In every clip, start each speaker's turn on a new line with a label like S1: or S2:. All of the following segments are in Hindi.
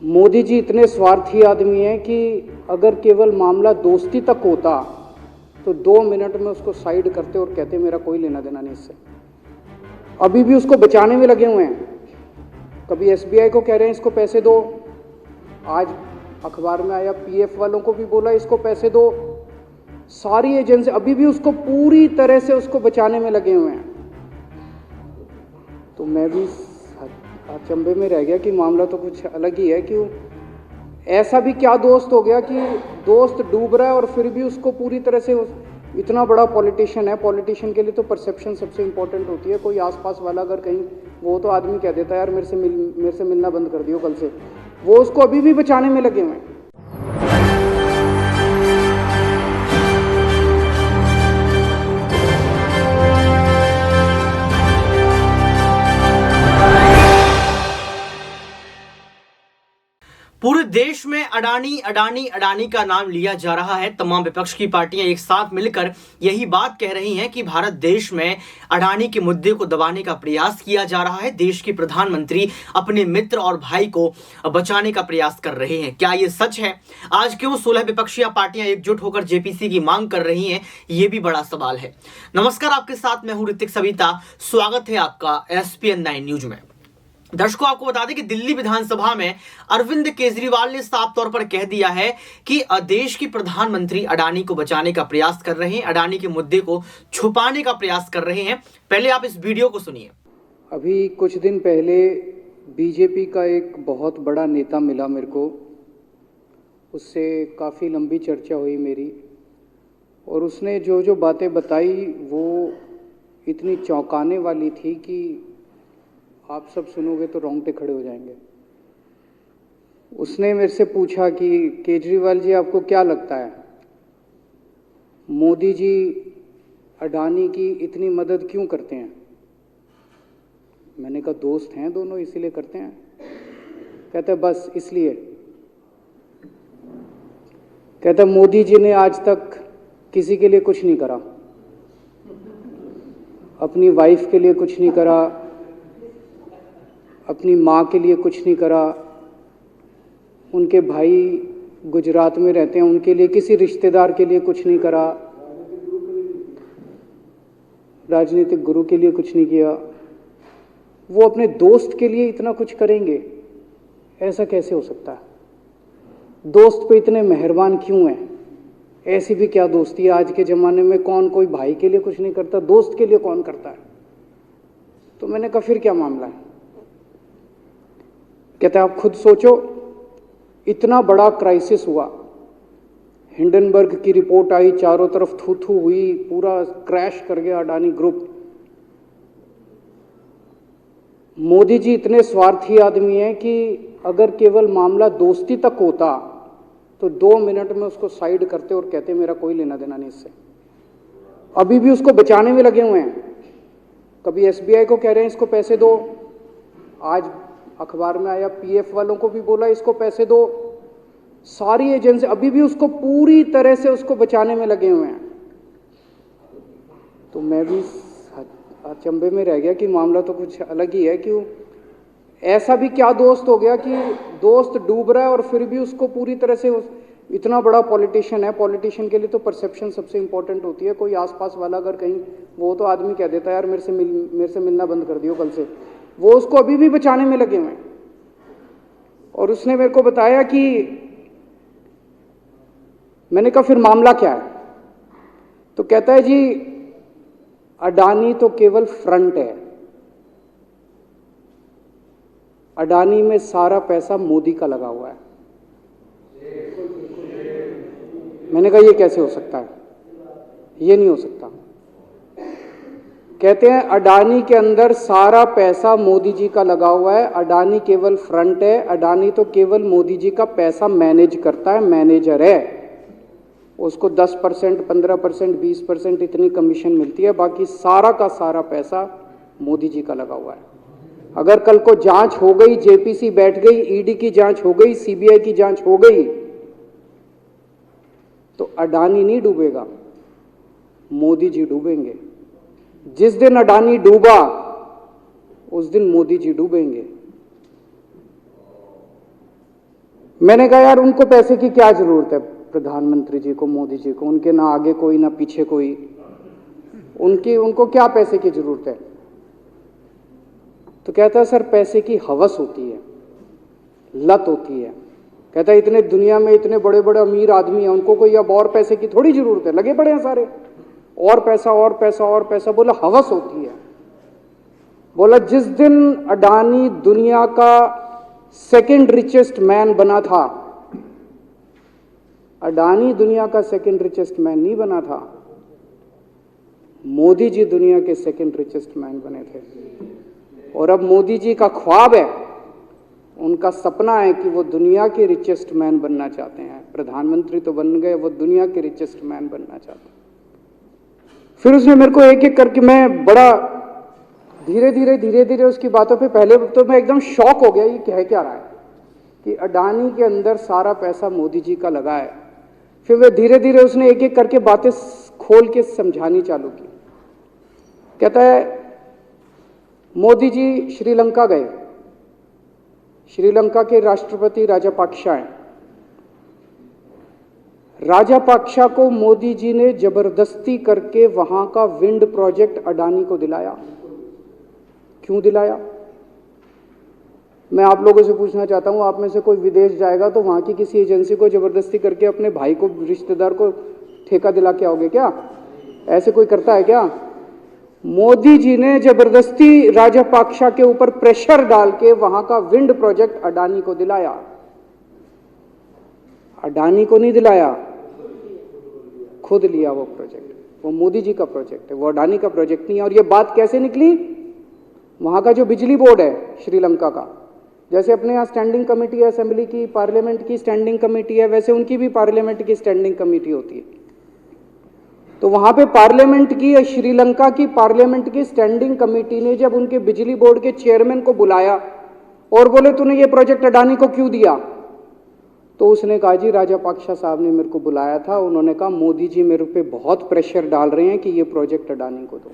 S1: मोदी जी इतने स्वार्थी आदमी हैं कि अगर केवल मामला दोस्ती तक होता तो 2 मिनट में उसको साइड करते और कहते मेरा कोई लेना देना नहीं इससे। अभी भी उसको बचाने में लगे हुए हैं। कभी एसबीआई को कह रहे हैं इसको पैसे दो, आज अखबार में आया पीएफ वालों को भी बोला इसको पैसे दो। सारी एजेंसी अभी भी उसको पूरी तरह से उसको बचाने में लगे हुए हैं। तो मैं भी अचंभे में रह गया कि मामला तो कुछ अलग ही है। क्यों ऐसा भी क्या दोस्त हो गया कि दोस्त डूब रहा है और फिर भी उसको पूरी तरह से इतना बड़ा पॉलिटिशियन है। पॉलिटिशियन के लिए तो परसेप्शन सबसे इंपॉर्टेंट होती है। कोई आसपास वाला अगर कहीं वो तो आदमी कह देता है यार मेरे से मिलना बंद कर दियो कल से, वो उसको अभी भी बचाने में लगे हुए हैं।
S2: पूरे देश में अडानी अडानी अडानी का नाम लिया जा रहा है। तमाम विपक्ष की पार्टियां एक साथ मिलकर यही बात कह रही हैं कि भारत देश में अडानी के मुद्दे को दबाने का प्रयास किया जा रहा है। देश के प्रधानमंत्री अपने मित्र और भाई को बचाने का प्रयास कर रहे हैं। क्या ये सच है? आज क्यों 16 विपक्षी पार्टियां एकजुट होकर जेपीसी की मांग कर रही हैं, ये भी बड़ा सवाल है। नमस्कार, आपके साथ मैं हूं ऋतिक सविता। स्वागत है आपका एसपीएन 9 न्यूज में। दर्शकों, आपको बता दें कि दिल्ली विधानसभा में अरविंद केजरीवाल ने साफ तौर पर कह दिया है कि देश के प्रधानमंत्री अडानी को बचाने का प्रयास कर रहे हैं, अडानी के मुद्दे को छुपाने का प्रयास कर रहे हैं। पहले आप इस वीडियो को सुनिए।
S1: अभी कुछ दिन पहले बीजेपी का एक बहुत बड़ा नेता मिला मेरे को, उससे काफ़ी लंबी चर्चा हुई मेरी, और उसने जो जो बातें बताई वो इतनी चौंकाने वाली थी कि आप सब सुनोगे तो रोंगटे खड़े हो जाएंगे। उसने मेरे से पूछा कि केजरीवाल जी आपको क्या लगता है, मोदी जी अडानी की इतनी मदद क्यों करते हैं? मैंने कहा दोस्त हैं दोनों इसीलिए करते हैं। कहता बस इसलिए। कहता मोदी जी ने आज तक किसी के लिए कुछ नहीं करा, अपनी वाइफ के लिए कुछ नहीं करा, अपनी माँ के लिए कुछ नहीं करा, उनके भाई गुजरात में रहते हैं उनके लिए, किसी रिश्तेदार के लिए कुछ नहीं करा, राजनीतिक गुरु के लिए कुछ नहीं किया। वो अपने दोस्त के लिए इतना कुछ करेंगे, ऐसा कैसे हो सकता है? दोस्त पे इतने मेहरबान क्यों हैं? ऐसी भी क्या दोस्ती है? आज के ज़माने में कौन कोई भाई के लिए कुछ नहीं करता, दोस्त के लिए कौन करता है? तो मैंने कहा फिर क्या मामला है? कहते आप खुद सोचो, इतना बड़ा क्राइसिस हुआ, हिंडनबर्ग की रिपोर्ट आई, चारों तरफ थू थू हुई, पूरा क्रैश कर गया अडानी ग्रुप। मोदी जी इतने स्वार्थी आदमी हैं कि अगर केवल मामला दोस्ती तक होता तो 2 मिनट में उसको साइड करते और कहते मेरा कोई लेना देना नहीं इससे। अभी भी उसको बचाने में लगे हुए हैं। कभी एसबीआई को कह रहे हैं इसको पैसे दो, आज अखबार में आया पीएफ वालों को भी बोला इसको पैसे दो। सारी एजेंसी अभी भी उसको पूरी तरह से उसको बचाने में लगे हुए हैं। तो मैं भी अचंभे में रह गया कि मामला तो कुछ अलग ही है। क्यों ऐसा भी क्या दोस्त हो गया कि दोस्त डूब रहा है और फिर भी उसको पूरी तरह से इतना बड़ा पॉलिटिशियन है। पॉलिटिशियन के लिए तो परसेप्शन सबसे इंपॉर्टेंट होती है। कोई आसपास वाला अगर कहीं वो तो आदमी कह देता है यार मेरे से मिलना बंद कर दियो कल से, वो उसको अभी भी बचाने में लगे हुए हैं। और उसने मेरे को बताया कि मैंने कहा फिर मामला क्या है? तो कहता है जी अडानी तो केवल फ्रंट है, अडानी में सारा पैसा मोदी का लगा हुआ है। मैंने कहा ये कैसे हो सकता है? ये नहीं हो सकता। कहते हैं अडानी के अंदर सारा पैसा मोदी जी का लगा हुआ है, अडानी केवल फ्रंट है, अडानी तो केवल मोदी जी का पैसा मैनेज करता है, मैनेजर है। उसको 10%, 15%, 20% इतनी कमीशन मिलती है, बाकी सारा का सारा पैसा मोदी जी का लगा हुआ है। अगर कल को जांच हो गई, जेपीसी बैठ गई, ईडी की जांच हो गई, सीबीआई की जांच हो गई, तो अडानी नहीं डूबेगा, मोदी जी डूबेंगे। जिस दिन अडानी डूबा उस दिन मोदी जी डूबेंगे। मैंने कहा यार उनको पैसे की क्या जरूरत है, प्रधानमंत्री जी को, मोदी जी को, उनके ना आगे कोई ना पीछे कोई, उनको क्या पैसे की जरूरत है। तो कहता है सर पैसे की हवस होती है, लत होती है। कहता है इतने दुनिया में इतने बड़े बड़े अमीर आदमी हैं, उनको कोई अब और पैसे की थोड़ी जरूरत है, लगे पड़े हैं सारे, और पैसा और पैसा और पैसा। बोला हवस होती है। बोला जिस दिन अडानी दुनिया का सेकंड रिचेस्ट मैन बना था, अडानी दुनिया का सेकंड रिचेस्ट मैन नहीं बना था, मोदी जी दुनिया के सेकंड रिचेस्ट मैन बने थे। और अब मोदी जी का ख्वाब है, उनका सपना है कि वो दुनिया के रिचेस्ट मैन बनना चाहते हैं। प्रधानमंत्री तो बन गए, वो दुनिया के रिचेस्ट मैन बनना चाहते हैं। फिर उसने मेरे को एक एक करके, मैं बड़ा धीरे धीरे उसकी बातों पे, पहले तो मैं एकदम शॉक हो गया, ये कह क्या रहा है कि अडानी के अंदर सारा पैसा मोदी जी का लगा है। फिर वे धीरे धीरे उसने एक एक करके बातें खोल के समझानी चालू की। कहता है मोदी जी श्रीलंका गए, श्रीलंका के राष्ट्रपति राजापाक्सा हैं। राजापाक्सा को मोदी जी ने जबरदस्ती करके वहां का विंड प्रोजेक्ट अडानी को दिलाया। क्यों दिलाया? मैं आप लोगों से पूछना चाहता हूं, आप में से कोई विदेश जाएगा तो वहां की किसी एजेंसी को जबरदस्ती करके अपने भाई को, रिश्तेदार को ठेका दिला के आओगे क्या? ऐसे कोई करता है क्या? मोदी जी ने जबरदस्ती राजापाक्सा के ऊपर प्रेशर डाल के वहां का विंड प्रोजेक्ट अडानी को दिलाया। अडानी को नहीं दिलाया, खुद लिया वो प्रोजेक्ट। वो मोदी जी का प्रोजेक्ट है, वो अडानी का प्रोजेक्ट नहीं है। और ये बात कैसे निकली? वहां का जो बिजली बोर्ड है श्रीलंका का, जैसे अपने यहाँ स्टैंडिंग कमेटी है असेंबली की, पार्लियामेंट की स्टैंडिंग कमेटी है, वैसे उनकी भी पार्लियामेंट की स्टैंडिंग कमेटी होती है। तो वहां पे पार्लियामेंट की, श्रीलंका की पार्लियामेंट की स्टैंडिंग कमेटी ने जब उनके बिजली बोर्ड के चेयरमैन को बुलाया और बोले तूने ये प्रोजेक्ट अडानी को क्यों दिया, तो उसने कहा जी राजापाक्सा साहब ने मेरे को बुलाया था, उन्होंने कहा मोदी जी मेरे पे बहुत प्रेशर डाल रहे हैं कि ये प्रोजेक्ट अडानी को दो।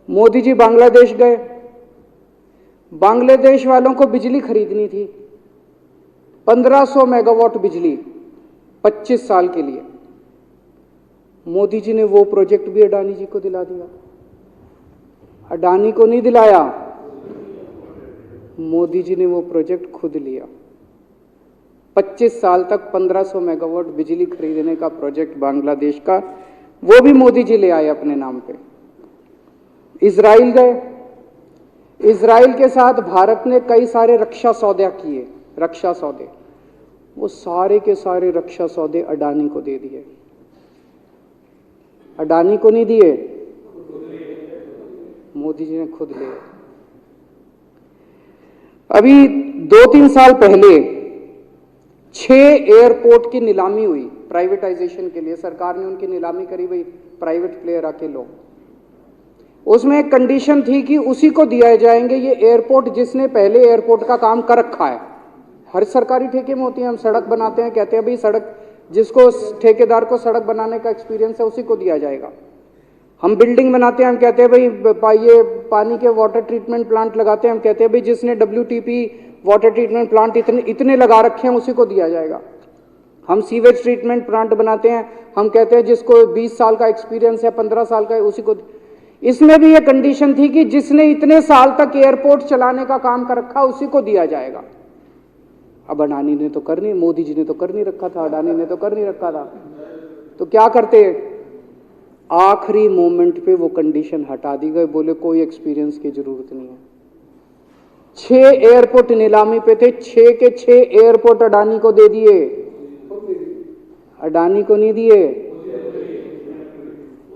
S1: मोदी जी बांग्लादेश गए, बांग्लादेश वालों को बिजली खरीदनी थी, 1500 मेगावाट बिजली 25 साल के लिए। मोदी जी ने वो प्रोजेक्ट भी अडानी जी को दिला दिया। अडानी को नहीं दिलाया, मोदी जी ने वो प्रोजेक्ट खुद लिया। 25 साल तक 1500 मेगावाट बिजली खरीदने का प्रोजेक्ट बांग्लादेश का, वो भी मोदी जी ले आए अपने नाम पे। इजराइल गए, इजराइल के साथ भारत ने कई सारे रक्षा सौदे किए, रक्षा सौदे, वो सारे के सारे रक्षा सौदे अडानी को दे दिए। अडानी को नहीं दिए, मोदी जी ने खुद लिए। अभी 2-3 साल पहले 6 एयरपोर्ट की नीलामी हुई प्राइवेटाइजेशन के लिए, सरकार ने उनकी नीलामी करी, भाई प्राइवेट प्लेयर आके लो। उसमें एक कंडीशन थी कि उसी को दिया जाएंगे ये एयरपोर्ट जिसने पहले एयरपोर्ट का काम कर रखा है। हर सरकारी ठेके में होती है, हम सड़क बनाते हैं, कहते हैं भाई सड़क, जिसको ठेकेदार को सड़क बनाने का एक्सपीरियंस है उसी को दिया जाएगा। हम बिल्डिंग बनाते हैं, हम कहते हैं भाई ये पानी के वाटर ट्रीटमेंट प्लांट लगाते हैं, हम कहते हैं भाई जिसने WTP वाटर ट्रीटमेंट प्लांट इतने लगा रखे हैं उसी को दिया जाएगा। हम सीवेज ट्रीटमेंट प्लांट बनाते हैं, हम कहते हैं जिसको 20 साल का एक्सपीरियंस है, 15 साल का है, उसी को। इसमें भी ये कंडीशन थी कि जिसने इतने साल तक एयरपोर्ट चलाने का काम कर रखा उसी को दिया जाएगा। अब अडानी ने तो कर नहीं, मोदी जी ने तो कर नहीं रखा था, अडानी ने तो कर नहीं रखा था, तो क्या करते? आखिरी मोमेंट पे वो कंडीशन हटा दी गई, बोले कोई एक्सपीरियंस की जरूरत नहीं है। 6 एयरपोर्ट नीलामी पे थे, 6 के 6 एयरपोर्ट अडानी को दे दिए, अडानी को नहीं दिए,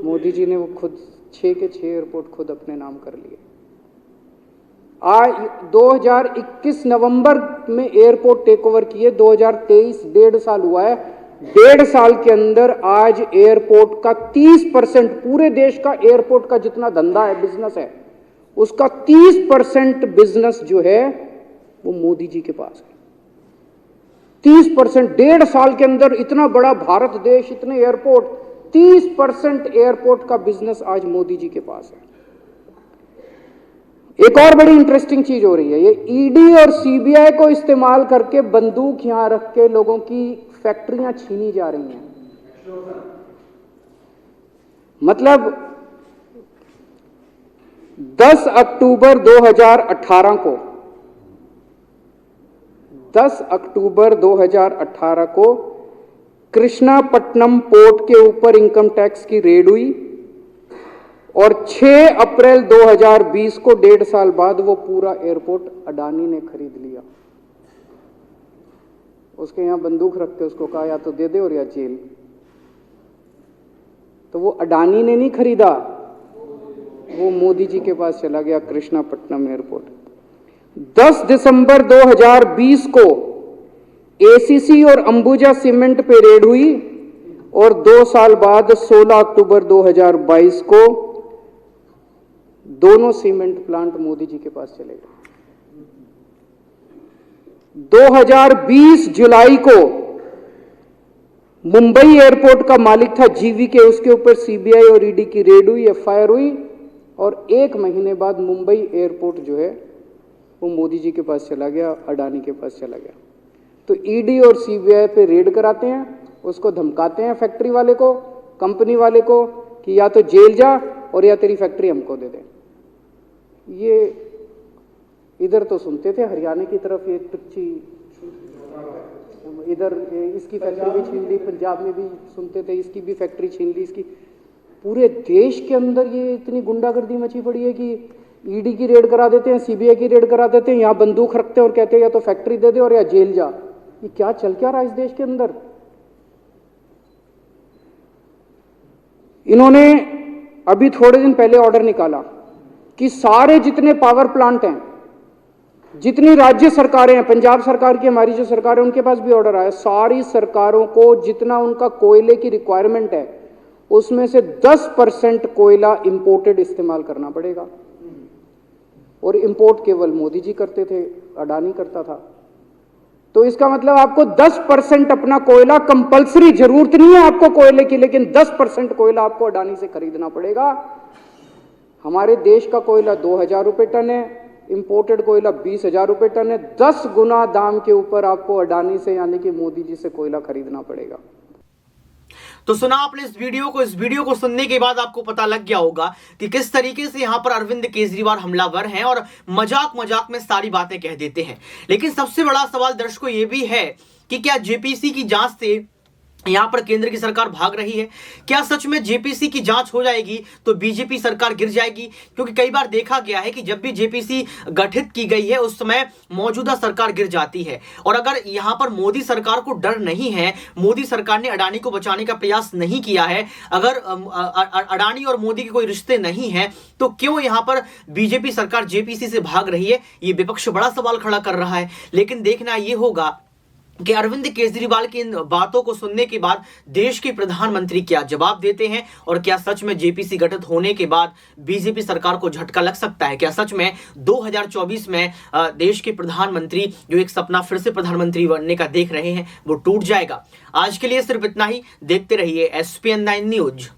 S1: मोदी जी ने वो खुद 6 के 6 एयरपोर्ट खुद अपने नाम कर लिए। आज 2021 नवंबर में एयरपोर्ट टेक ओवर किए, 2023 1.5 साल हुआ है। 1.5 साल के अंदर आज एयरपोर्ट का 30%, पूरे देश का एयरपोर्ट का जितना धंधा है, बिजनेस है, उसका 30% बिजनेस जो है वो मोदी जी के पास है। 30%, 1.5 साल के अंदर इतना बड़ा भारत देश, इतने एयरपोर्ट, 30% एयरपोर्ट का बिजनेस आज मोदी जी के पास है। एक और बड़ी इंटरेस्टिंग चीज हो रही है, ये ईडी और सीबीआई को इस्तेमाल करके बंदूक यहां रख के लोगों की फैक्ट्रियां छीनी जा रही हैं। मतलब 10 अक्टूबर 2018 को 10 अक्टूबर 2018 को कृष्णापट्टनम पोर्ट के ऊपर इनकम टैक्स की रेड हुई और 6 अप्रैल 2020 को 1.5 साल बाद वो पूरा एयरपोर्ट अडानी ने खरीद लिया। उसके यहां बंदूक रख के उसको कहा या तो दे दे और या जेल। तो वो अडानी ने नहीं खरीदा, वो मोदी जी के पास चला गया कृष्णापट्टनम एयरपोर्ट। 10 दिसंबर 2020 को एसीसी और अंबुजा सीमेंट पे रेड हुई और 2 साल बाद 16 अक्टूबर 2022 को दोनों सीमेंट प्लांट मोदी जी के पास चले गए। 2020 जुलाई को मुंबई एयरपोर्ट का मालिक था जीवीके, उसके ऊपर सीबीआई और ईडी की रेड हुई, एफआईआर हुई और 1 महीने बाद मुंबई एयरपोर्ट जो है वो मोदी जी के पास चला गया, अडानी के पास चला गया। तो ईडी और सीबीआई पे रेड कराते हैं, उसको धमकाते हैं फैक्ट्री वाले को, कंपनी वाले को कि या तो जेल जा और या तेरी फैक्ट्री हमको दे दे। ये इधर तो सुनते थे हरियाणा की तरफ ये तुच्छी, इधर इसकी फैक्ट्री भी छीन ली, पंजाब में भी सुनते थे इसकी भी फैक्ट्री छीन ली, इसकी। पूरे देश के अंदर ये इतनी गुंडागर्दी मची पड़ी है कि ईडी की रेड करा देते हैं, सीबीआई की रेड करा देते हैं, यहाँ बंदूक रखते हैं और कहते हैं या तो फैक्ट्री दे दे और या जेल जा। ये क्या चल क्या रहा है इस देश के अंदर? इन्होंने अभी थोड़े दिन पहले ऑर्डर निकाला कि सारे जितने पावर प्लांट हैं, जितनी राज्य सरकारें हैं, पंजाब सरकार की, हमारी जो सरकार है उनके पास भी ऑर्डर आया, सारी सरकारों को जितना उनका कोयले की रिक्वायरमेंट है उसमें से 10% कोयला इंपोर्टेड इस्तेमाल करना पड़ेगा। और इंपोर्ट केवल मोदी जी करते थे, अडानी करता था। तो इसका मतलब आपको 10% अपना कोयला कंपलसरी, जरूरत नहीं है आपको कोयले की, लेकिन 10% कोयला आपको अडानी से खरीदना पड़ेगा। हमारे देश का कोयला 2000 रुपये टन है, इंपोर्टेड कोयला 20,000 रुपये टन है। 10 गुना दाम के ऊपर आपको अडानी से यानी कि मोदी जी से कोयला खरीदना पड़ेगा।
S2: तो सुना आपने इस वीडियो को सुनने के बाद आपको पता लग गया होगा कि किस तरीके से यहां पर अरविंद केजरीवाल हमलावर हैं और मजाक में सारी बातें कह देते हैं। लेकिन सबसे बड़ा सवाल दर्शकों ये भी है कि क्या जेपीसी की जांच से यहां पर केंद्र की सरकार भाग रही है? क्या सच में जेपीसी की जांच हो जाएगी तो बीजेपी सरकार गिर जाएगी? क्योंकि कई बार देखा गया है कि जब भी जेपीसी गठित की गई है उस समय मौजूदा सरकार गिर जाती है। और अगर यहां पर मोदी सरकार को डर नहीं है, मोदी सरकार ने अडानी को बचाने का प्रयास नहीं किया है, अगर अडानी और मोदी के कोई रिश्ते नहीं है, तो क्यों यहां पर बीजेपी सरकार जेपीसी से भाग रही है? ये विपक्ष बड़ा सवाल खड़ा कर रहा है। लेकिन देखना यह होगा कि अरविंद केजरीवाल की इन बातों को सुनने के बाद देश के प्रधानमंत्री क्या जवाब देते हैं और क्या सच में जेपीसी गठित होने के बाद बीजेपी सरकार को झटका लग सकता है? क्या सच में 2024 में देश के प्रधानमंत्री जो एक सपना फिर से प्रधानमंत्री बनने का देख रहे हैं वो टूट जाएगा? आज के लिए सिर्फ इतना ही। देखते रहिए SPN9 न्यूज।